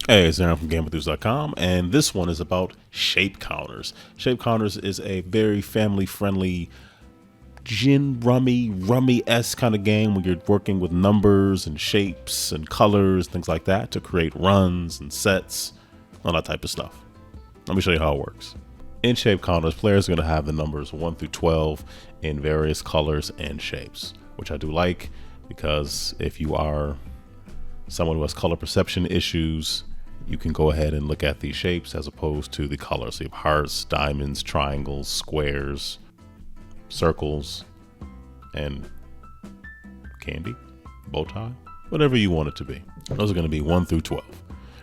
Hey, it's Aaron from GameEnthus.com, and this one is about shape counters. Shape counters is a very family-friendly gin rummy-esque kind of game where you're working with numbers and shapes and colors, things like that, to create runs and sets, all that type of stuff. Let me show you how it works. In shape counters, players are going to have the numbers 1 through 12 in various colors and shapes, which I do like because if you are someone who has color perception issues, you can go ahead and look at these shapes as opposed to the colors. So you have hearts, diamonds, triangles, squares, circles, and candy, bow tie, whatever you want it to be. Those are going to be 1 through 12.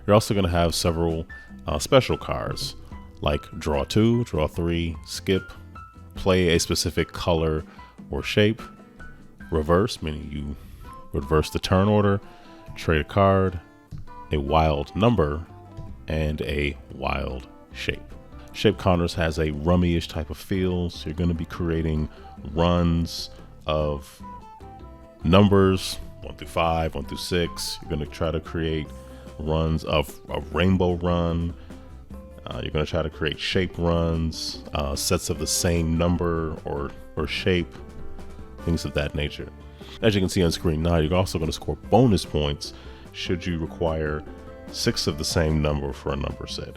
You're also going to have several special cards like draw 2, draw 3, skip, play a specific color or shape, reverse, meaning you reverse the turn order, trade a card, a wild number, and a wild shape. Shape counters has a rummy-ish type of feel, so you're going to be creating runs of numbers 1 through 5, 1 through 6. You're going to try to create runs of a rainbow run. You're going to try to create shape runs, sets of the same number or shape, things of that nature. As you can see on screen now, you're also going to score bonus points should you require 6 of the same number for a number set.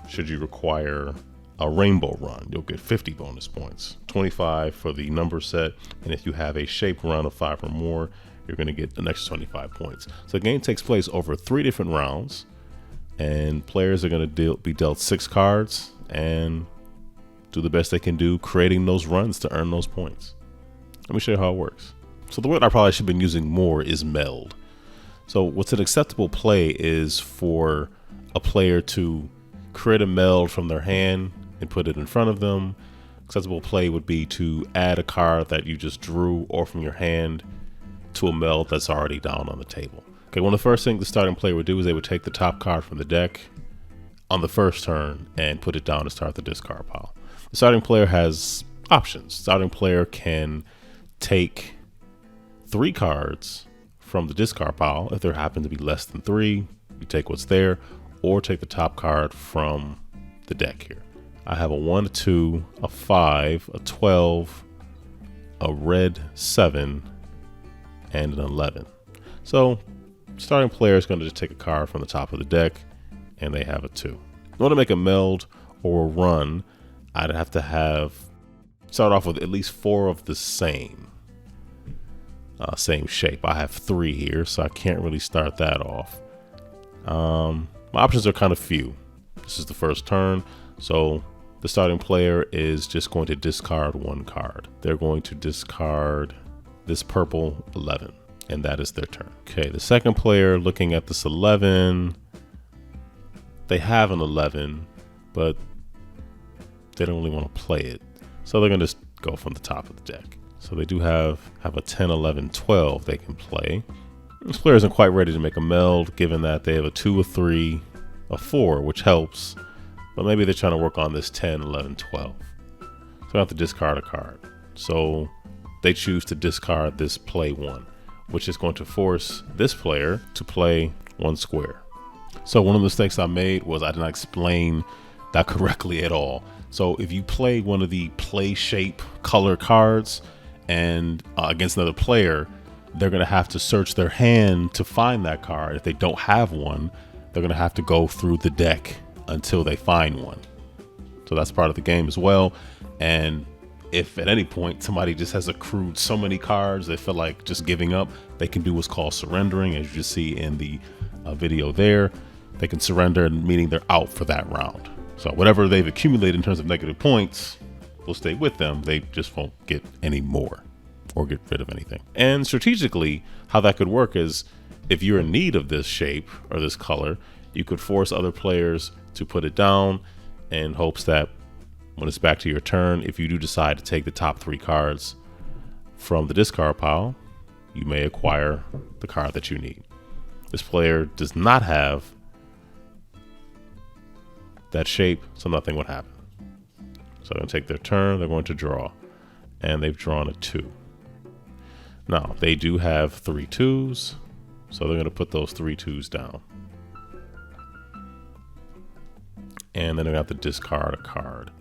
Should you require a rainbow run, you'll get 50 bonus points, 25 for the number set. And if you have a shape run of 5 or more, you're going to get an extra 25 points. So the game takes place over 3 different rounds, and players are going to be dealt 6 cards and do the best they can do creating those runs to earn those points. Let me show you how it works. So the word I probably should have been using more is meld. So what's an acceptable play is for a player to create a meld from their hand and put it in front of them. Acceptable play would be to add a card that you just drew or from your hand to a meld that's already down on the table. Okay, one of the first things the starting player would do is they would take the top card from the deck on the first turn and put it down to start the discard pile. The starting player has options. The starting player can take 3 cards from the discard pile. If there happen to be less than 3, you take what's there, or take the top card from the deck here. I have a 1, a 2, a 5, a 12, a red 7, and an 11. So starting player is going to just take a card from the top of the deck, and they have a 2. In order to make a meld or a run, I'd have to start off with at least 4 of the same shape. I have 3 here, so I can't really start that off. My options are kind of few. This is the first turn, so the starting player is just going to discard 1 card. They're going to discard this purple 11, and that is their turn. Okay, the second player looking at this 11, they have an 11, but they don't really want to play it, so they're going to just go from the top of the deck. So they do have a 10, 11, 12 they can play. This player isn't quite ready to make a meld, given that they have a 2, a 3, a 4, which helps, but maybe they're trying to work on this 10, 11, 12. So I have to discard a card. So they choose to discard this play 1, which is going to force this player to play 1 square. So one of the mistakes I made was I did not explain that correctly at all. So if you play one of the play shape color cards and against another player, they're going to have to search their hand to find that card. If they don't have one, they're going to have to go through the deck until they find one. So that's part of the game as well. And if at any point somebody just has accrued so many cards they feel like just giving up, they can do what's called surrendering, as you just see in the video there. They can surrender, meaning they're out for that round. So whatever they've accumulated in terms of negative points will stay with them. They just won't get any more or get rid of anything. And strategically, how that could work is if you're in need of this shape or this color, you could force other players to put it down in hopes that when it's back to your turn, if you do decide to take the top 3 cards from the discard pile, you may acquire the card that you need. This player does not have that shape, so nothing would happen. So they're going to take their turn, they're going to draw, and they've drawn a 2. Now, they do have 3 2s, so they're going to put those 3 2s down. and then I have to discard a card.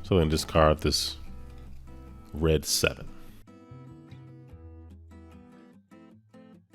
So then discard this red 7.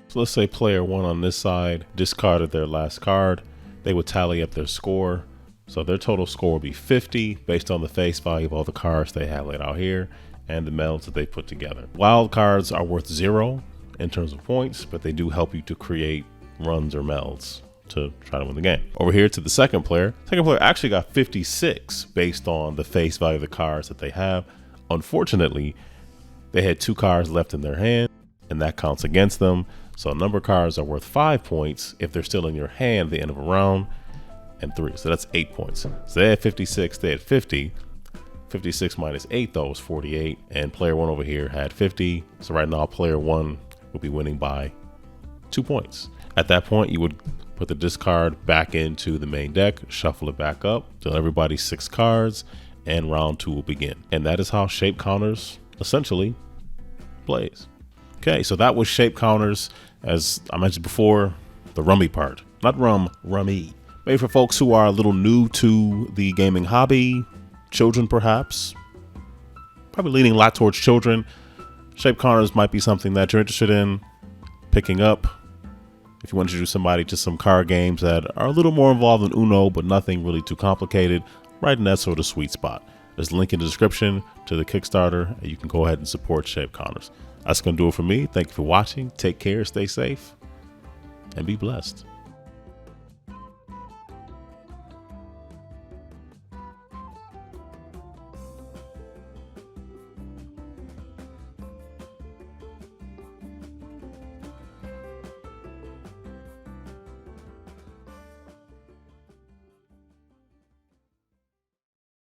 So let's say player 1 on this side discarded their last card. They would tally up their score. So their total score would be 50 based on the face value of all the cards they have laid out here and the melds that they put together. Wild cards are worth 0 in terms of points, but they do help you to create runs or melds to try to win the game. Over here to the second player. Second player actually got 56 based on the face value of the cards that they have. Unfortunately, they had 2 cards left in their hand, and that counts against them. So a number of cards are worth 5 points if they're still in your hand at the end of a round, and 3. So that's 8 points. So they had 56, they had 50. 56 minus 8 though is 48, and player 1 over here had 50. So right now player 1 will be winning by 2 points. At that point, you would put the discard back into the main deck, shuffle it back up, till everybody's 6 cards, and round 2 will begin. And that is how shape counters essentially plays. Okay, so that was shape counters. As I mentioned before, the rummy part. Not rummy. Maybe for folks who are a little new to the gaming hobby, children perhaps, probably leaning a lot towards children, shape counters might be something that you're interested in picking up. If you want to introduce somebody to some card games that are a little more involved than Uno, but nothing really too complicated, right in that sort of sweet spot. There's a link in the description to the Kickstarter, and you can go ahead and support shape counters. That's going to do it for me. Thank you for watching. Take care, stay safe, and be blessed.